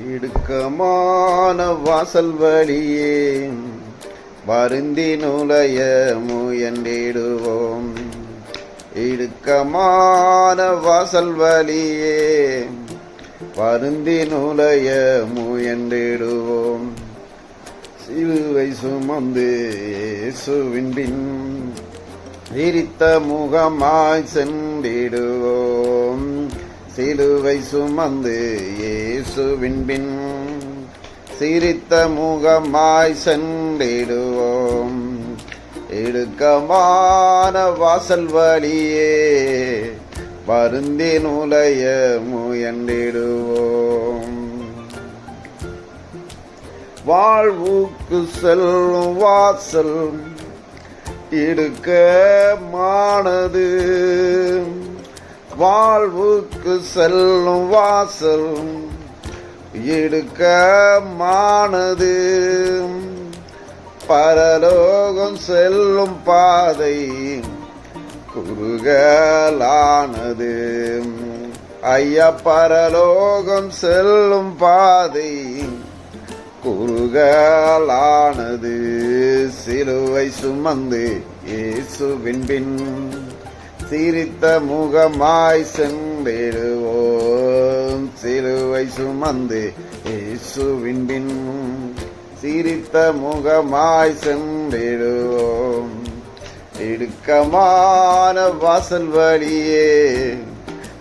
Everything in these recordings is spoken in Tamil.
இடுக்கமான வாசல் வழியே வருந்தி நுழைய முயன்றிடுவோம். இடுக்கமான வாசல் வழியே வருந்தி நுழைய முயன்றிடுவோம். சிலுவை சுமந்து இயேசுவின் பின் விரித்த முகமாய் சென்றிடுவோம். சிலுவை சுமந்து இயேசுவின் பின் சிரித்த முகமாய் சென்றிடுவோம். இடுக்கமான வாசல் வழியே வருந்தி நுழைய முயன்றிடுவோம். வாழ்வுக்கு செல்லும் வாசல் இடுக்கமானது. வாழ்வுக்கு செல்லும் வாசல் இடுக்கமானது. பரலோகம் செல்லும் பாதை குறுகலானது. ஐயா, பரலோகம் செல்லும் பாதை குறுகலானது. சிலுவை சுமந்து இயேசுவின் பின் சிரித்த முகமாய் சென்றிடுவோம். சிலுவை சுமந்து இயேசுவின் பின் சிரித்த முகமாய் சென்றிடுவோம். இடுக்கமான வாசல் வழியே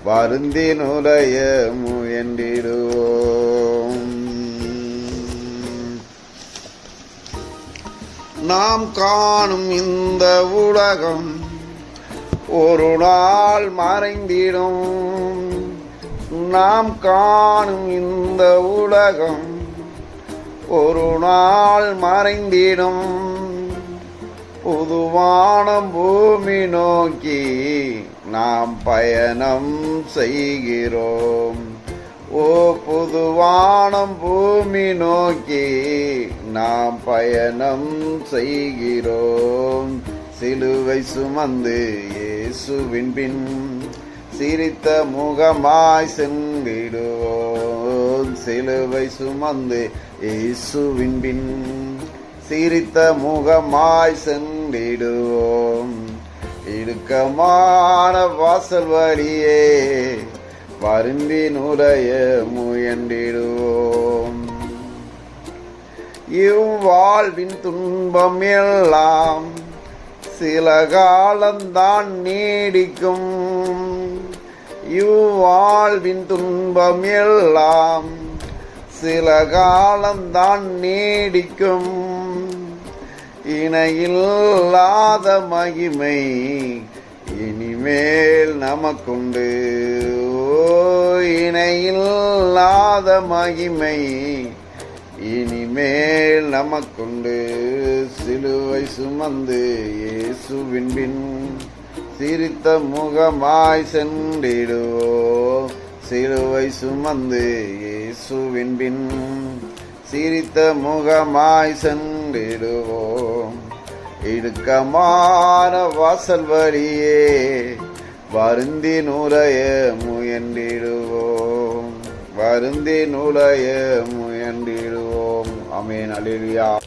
வருந்தி நுழைய முயன்றிடுவோம். நாம் காணும் இந்த உலகம் ஒரு நாள் மறைந்திடும். நாம் காணும் இந்த உலகம் ஒரு நாள் மறைந்திடும். புதுவானம் பூமி நோக்கி நாம் பயணம் செய்கிறோம். ஓ, புதுவானம் பூமி நோக்கி நாம் பயணம் செய்கிறோம். சிலுவை சுமந்து இயேசுவின் பின் சிரித்த முகமாய் சென்றிடுவோம். சிலுவை சுமந்து இயேசுவின் பின் சிரித்த முகமாய் சென்றிடுவோம். இடுக்கமான வாசல் வழியே வருந்தி நுழைய முயன்றிடுவோம். இவ்வாழ்வின் துன்பம் எல்லாம் சில காலம்தான் நீடிக்கும். இவ்வாழ்வின் துன்பம் எல்லாம் சில காலம்தான் நீடிக்கும். இணையில்லாத மகிமை இனிமேல் நமக்குண்டு. ஓ, இணையில்லாத மகிமை இனிமேல் நமக்குண்டு. சிலுவை சுமந்து இயேசுவின் பின் சிரித்த முகமாய் சென்றிடுவோம். சிலுவை சுமந்து இயேசுவின் பின் சிரித்த முகமாய் சென்றிடுவோம். இடுக்கமான வாசல் வழியே வருந்தி நுழைய முயன்றிடுவோம். வருந்தி நுழைய முயன்றிடுவோம். ஆமென். அல்லேலூயா.